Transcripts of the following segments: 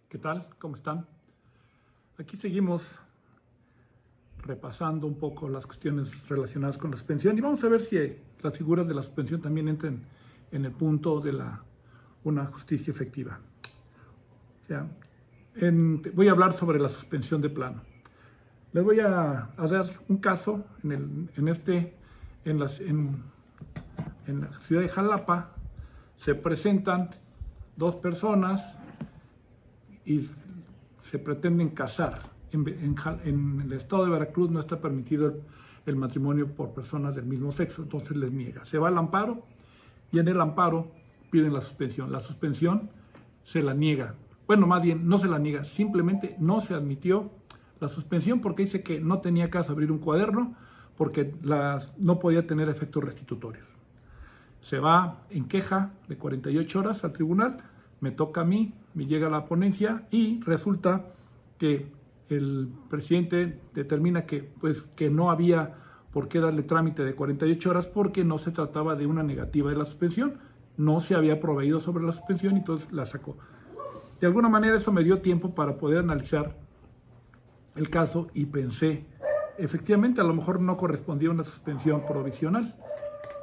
¿Qué tal? ¿Cómo están? Aquí seguimos repasando un poco las cuestiones relacionadas con la suspensión y vamos a ver si las figuras de la suspensión también entran en el punto de una justicia efectiva. O sea, voy a hablar sobre la suspensión de plano. Les voy a dar un caso en la ciudad de Jalapa. Se presentan dos personas y se pretenden casar. En el estado de Veracruz no está permitido el matrimonio por personas del mismo sexo, entonces les niega. Se va al amparo y en el amparo piden la suspensión. La suspensión se la niega. Bueno, más bien no se la niega, simplemente no se admitió la suspensión porque dice que no tenía caso abrir un cuaderno porque no podía tener efectos restitutorios. Se va en queja de 48 horas al tribunal, me toca a mí, me llega la ponencia y resulta que el presidente determina que no había por qué darle trámite de 48 horas porque no se trataba de una negativa de la suspensión, no se había proveído sobre la suspensión y entonces la sacó. De alguna manera eso me dio tiempo para poder analizar el caso y pensé, efectivamente a lo mejor no correspondía a una suspensión provisional.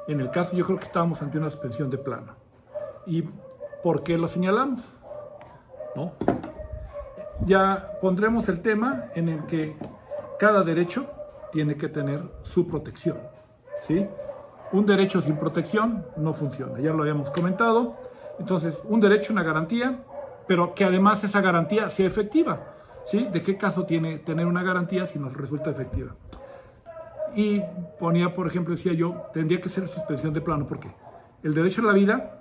En el caso yo creo que estábamos ante una suspensión de plano. ¿Y por qué lo señalamos? ¿No? Ya pondremos el tema en el que cada derecho tiene que tener su protección, ¿sí? Un derecho sin protección no funciona, ya lo habíamos comentado. Entonces, un derecho, una garantía, pero que además esa garantía sea efectiva, ¿sí? ¿De qué caso tiene tener una garantía si nos resulta efectiva? Y ponía, por ejemplo, decía yo, tendría que ser suspensión de plano, porque el derecho a la vida,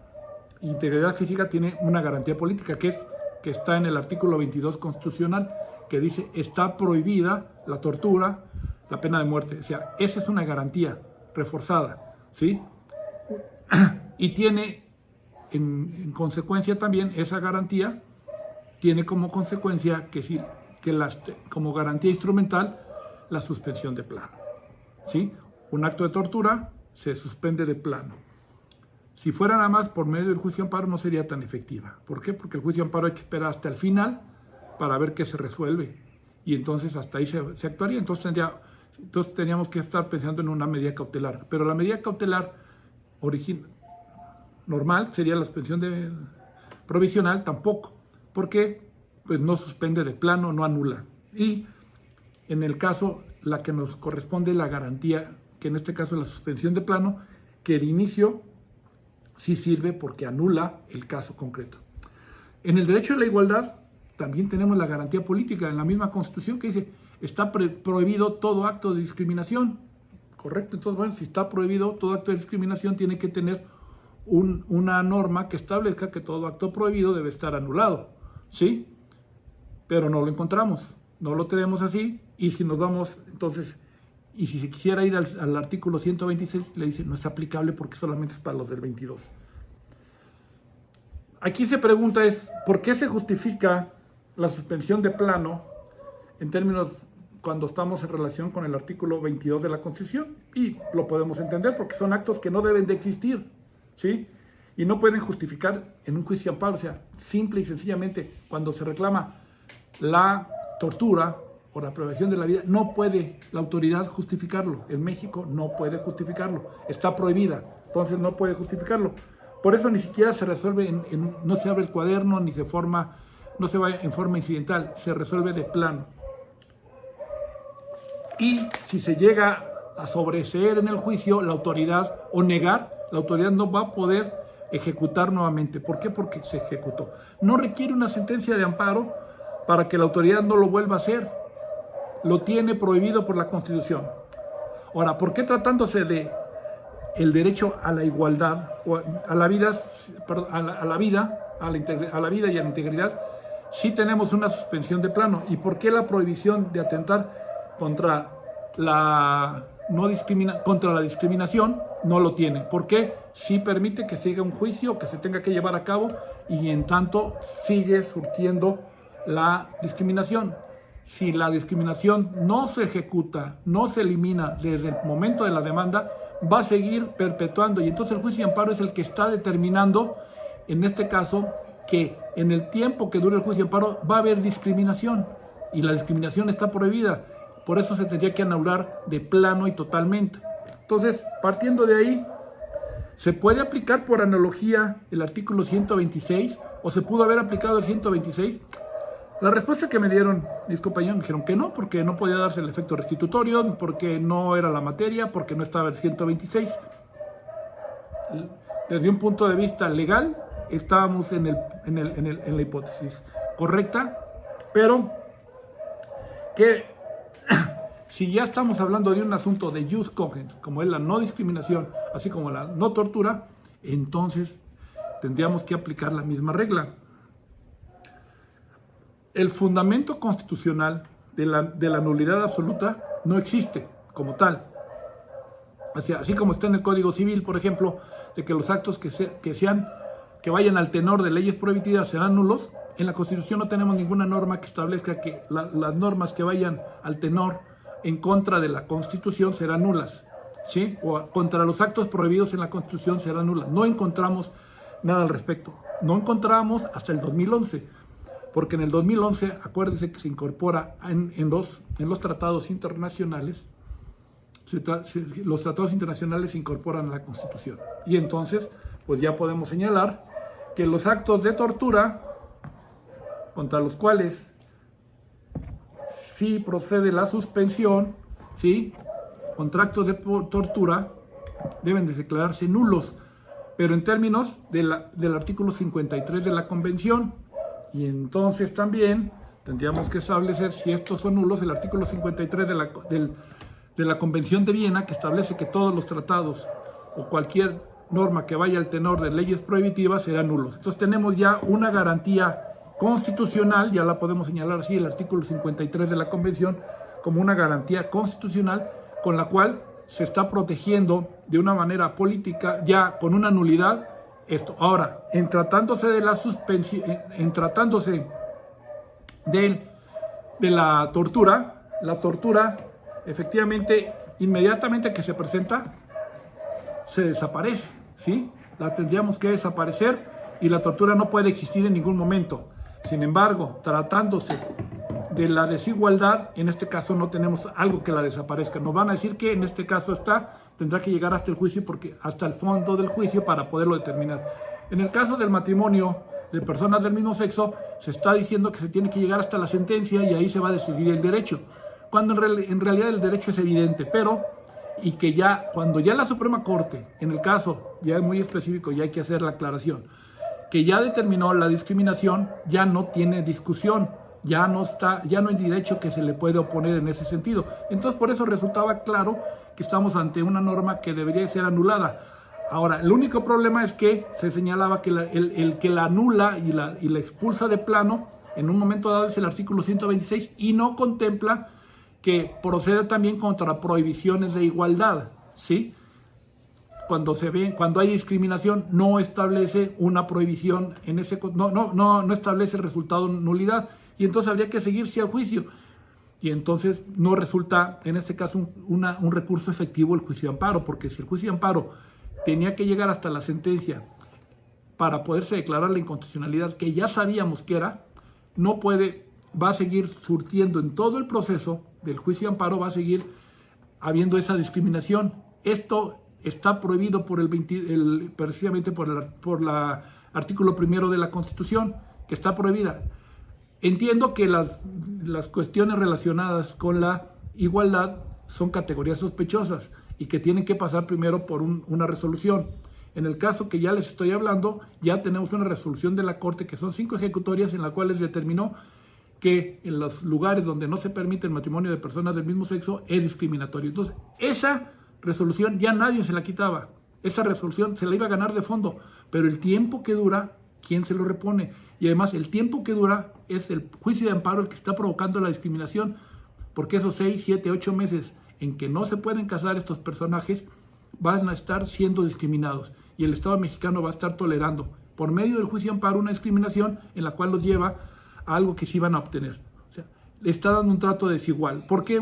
integridad física, tiene una garantía política, que está en el artículo 22 constitucional, que dice, está prohibida la tortura, la pena de muerte. O sea, esa es una garantía reforzada, ¿sí? Y tiene, en consecuencia también, esa garantía tiene como consecuencia como garantía instrumental, la suspensión de plano, ¿sí? Un acto de tortura se suspende de plano. Si fuera nada más por medio del juicio de amparo no sería tan efectiva. ¿Por qué? Porque el juicio de amparo hay que esperar hasta el final para ver qué se resuelve. Y entonces hasta ahí se actuaría. Entonces teníamos que estar pensando en una medida cautelar. Pero la medida cautelar normal sería la suspensión provisional tampoco. ¿Por qué? Pues no suspende de plano, no anula. Y en el caso, la que nos corresponde la garantía, que en este caso es la suspensión de plano, que el inicio sí sirve porque anula el caso concreto. En el derecho a la igualdad también tenemos la garantía política en la misma Constitución que dice está prohibido todo acto de discriminación, ¿correcto? Entonces, bueno, si está prohibido todo acto de discriminación tiene que tener una norma que establezca que todo acto prohibido debe estar anulado, ¿sí? Pero no lo encontramos, no lo tenemos así y si nos vamos entonces... Y si se quisiera ir al artículo 126, le dice no es aplicable porque solamente es para los del 22. Aquí se pregunta ¿por qué se justifica la suspensión de plano en términos cuando estamos en relación con el artículo 22 de la Constitución? Y lo podemos entender porque son actos que no deben de existir, ¿sí? Y no pueden justificar en un juicio de amparo. O sea, simple y sencillamente, cuando se reclama la tortura o la privación de la vida, no puede la autoridad justificarlo. En México no puede justificarlo. Está prohibida, entonces no puede justificarlo. Por eso ni siquiera se resuelve, no se abre el cuaderno, no se va en forma incidental, se resuelve de plano. Y si se llega a sobreseer en el juicio, la autoridad, o negar, la autoridad no va a poder ejecutar nuevamente. ¿Por qué? Porque se ejecutó. No requiere una sentencia de amparo para que la autoridad no lo vuelva a hacer. Lo tiene prohibido por la Constitución. Ahora, ¿por qué tratándose de el derecho a la igualdad, o a la vida y a la integridad, sí tenemos una suspensión de plano? ¿Y por qué la prohibición de atentar contra la discriminación no lo tiene? ¿Por qué sí permite que siga un juicio que se tenga que llevar a cabo y en tanto sigue surtiendo la discriminación? Si la discriminación no se ejecuta, no se elimina desde el momento de la demanda, va a seguir perpetuando y entonces el juicio de amparo es el que está determinando, en este caso, que en el tiempo que dure el juicio de amparo va a haber discriminación y la discriminación está prohibida. Por eso se tendría que anular de plano y totalmente. Entonces, partiendo de ahí, ¿se puede aplicar por analogía el artículo 126 o se pudo haber aplicado el 126? La respuesta que me dieron mis compañeros me dijeron que no, porque no podía darse el efecto restitutorio, porque no era la materia, porque no estaba el 126. Desde un punto de vista legal, estábamos en la hipótesis correcta, pero que si ya estamos hablando de un asunto de jus cogens, como es la no discriminación, así como la no tortura, entonces tendríamos que aplicar la misma regla. El fundamento constitucional de la nulidad absoluta no existe como tal. Así como está en el Código Civil, por ejemplo, de que los actos que vayan al tenor de leyes prohibitivas serán nulos, en la Constitución no tenemos ninguna norma que establezca que las normas que vayan al tenor en contra de la Constitución serán nulas, ¿sí? O contra los actos prohibidos en la Constitución serán nulas. No encontramos nada al respecto. No encontramos hasta el 2011, porque en el 2011, acuérdense que se incorpora en los tratados internacionales, los tratados internacionales se incorporan a la Constitución. Y entonces, pues ya podemos señalar que los actos de tortura, contra los cuales sí procede la suspensión, ¿sí? Contra actos de tortura deben de declararse nulos, pero en términos del artículo 53 de la Convención. Y entonces también tendríamos que establecer si estos son nulos el artículo 53 de la Convención de Viena, que establece que todos los tratados o cualquier norma que vaya al tenor de leyes prohibitivas serán nulos. Entonces tenemos ya una garantía constitucional, ya la podemos señalar así, el artículo 53 de la Convención, como una garantía constitucional con la cual se está protegiendo de una manera política, ya con una nulidad, esto. Ahora, en tratándose de la suspensión, en tratándose de la tortura efectivamente, inmediatamente que se presenta, se desaparece, ¿sí? La tendríamos que desaparecer y la tortura no puede existir en ningún momento. Sin embargo, tratándose de la desigualdad, en este caso no tenemos algo que la desaparezca. Nos van a decir que en este caso tendrá que llegar hasta el juicio, hasta el fondo del juicio para poderlo determinar. En el caso del matrimonio de personas del mismo sexo, se está diciendo que se tiene que llegar hasta la sentencia y ahí se va a decidir el derecho, cuando en realidad el derecho es evidente, y que ya, cuando ya la Suprema Corte, en el caso ya es muy específico y hay que hacer la aclaración, que ya determinó la discriminación, ya no tiene discusión, ya no hay derecho que se le puede oponer en ese sentido. Entonces por eso resultaba claro que estamos ante una norma que debería ser anulada. Ahora, el único problema es que se señalaba que el que la anula y la expulsa de plano, en un momento dado es el artículo 126 y no contempla que procede también contra prohibiciones de igualdad, ¿sí? Cuando hay discriminación, no establece una prohibición, no establece el resultado nulidad, y entonces habría que seguirse al juicio. Y entonces no resulta, en este caso, un recurso efectivo el juicio de amparo, porque si el juicio de amparo tenía que llegar hasta la sentencia para poderse declarar la inconstitucionalidad, que ya sabíamos que era, va a seguir surtiendo en todo el proceso del juicio de amparo, va a seguir habiendo esa discriminación. Esto está prohibido precisamente por el artículo 1 de la Constitución, que está prohibida. Entiendo que las cuestiones relacionadas con la igualdad son categorías sospechosas y que tienen que pasar primero por una resolución. En el caso que ya les estoy hablando, ya tenemos una resolución de la Corte que son 5 ejecutorias en las cuales determinó que en los lugares donde no se permite el matrimonio de personas del mismo sexo es discriminatorio. Entonces, esa resolución ya nadie se la quitaba. Esa resolución se la iba a ganar de fondo, pero el tiempo que dura, ¿quién se lo repone? Y además, el tiempo que dura es el juicio de amparo el que está provocando la discriminación, porque esos 6, 7, 8 meses en que no se pueden casar estos personajes van a estar siendo discriminados y el Estado mexicano va a estar tolerando por medio del juicio de amparo una discriminación en la cual los lleva a algo que sí van a obtener. O sea, le está dando un trato desigual. ¿Por qué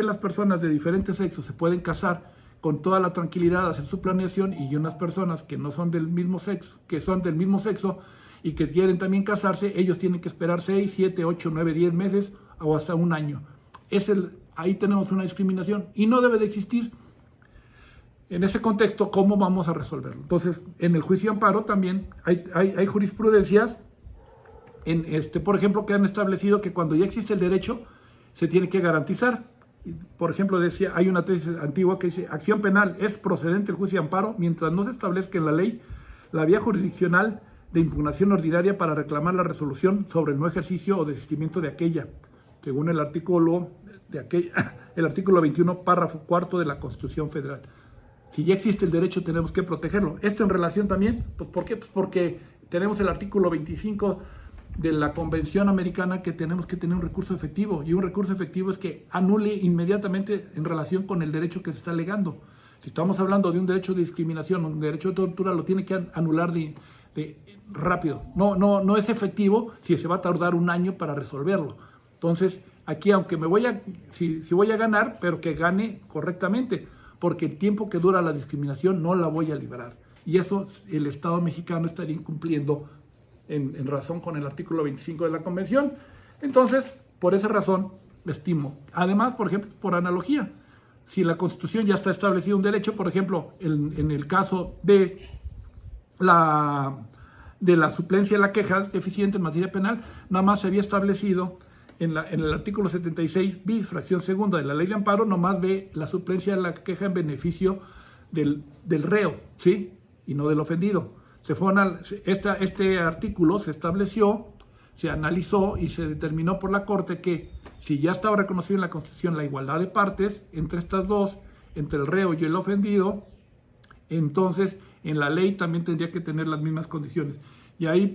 las personas de diferentes sexos se pueden casar con toda la tranquilidad, hacer su planeación, y unas personas que no son del mismo sexo, que son del mismo sexo y que quieren también casarse, ellos tienen que esperar 6, 7, 8, 9, 10 meses o hasta un año. Ahí tenemos una discriminación y no debe de existir. En ese contexto, ¿cómo vamos a resolverlo? Entonces, en el juicio de amparo también hay jurisprudencias, por ejemplo, que han establecido que cuando ya existe el derecho, se tiene que garantizar. Por ejemplo, decía, hay una tesis antigua que dice, acción penal es procedente el juicio de amparo mientras no se establezca en la ley la vía jurisdiccional de impugnación ordinaria para reclamar la resolución sobre el no ejercicio o desistimiento de aquella, según el artículo 21, párrafo cuarto de la Constitución Federal. Si ya existe el derecho, tenemos que protegerlo. Esto en relación también, pues ¿por qué? Pues porque tenemos el artículo 25 de la Convención Americana que tenemos que tener un recurso efectivo, y un recurso efectivo es que anule inmediatamente en relación con el derecho que se está alegando. Si estamos hablando de un derecho de discriminación, un derecho de tortura, lo tiene que anular rápido. No es efectivo si se va a tardar un año para resolverlo. Entonces, aquí aunque si voy a ganar, pero que gane correctamente, porque el tiempo que dura la discriminación no la voy a liberar. Y eso el Estado mexicano estaría incumpliendo en razón con el artículo 25 de la Convención. Entonces, por esa razón, estimo. Además, por ejemplo, por analogía, si la Constitución ya está establecido un derecho, por ejemplo, en el caso de la suplencia de la queja deficiente en materia penal, nada más se había establecido en el artículo 76 bis, fracción segunda de la ley de amparo, nomás ve la suplencia de la queja en beneficio del reo, ¿sí? Y no del ofendido. Este artículo se estableció, se analizó y se determinó por la Corte que si ya estaba reconocido en la Constitución la igualdad de partes entre estas dos, entre el reo y el ofendido, entonces en la ley también tendría que tener las mismas condiciones. Y ahí,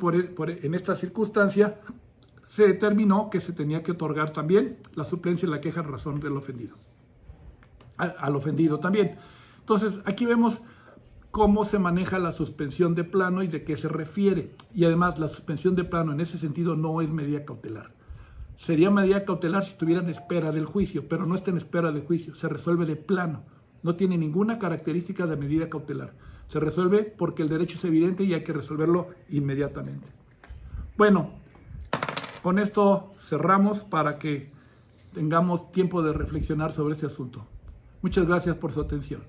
en esta circunstancia, se determinó que se tenía que otorgar también la suplencia de la queja en razón del ofendido, al ofendido también. Entonces, aquí vemos cómo se maneja la suspensión de plano y de qué se refiere. Y además, la suspensión de plano en ese sentido no es medida cautelar. Sería medida cautelar si estuviera en espera del juicio, pero no está en espera del juicio, se resuelve de plano. No tiene ninguna característica de medida cautelar. Se resuelve porque el derecho es evidente y hay que resolverlo inmediatamente. Bueno, con esto cerramos para que tengamos tiempo de reflexionar sobre este asunto. Muchas gracias por su atención.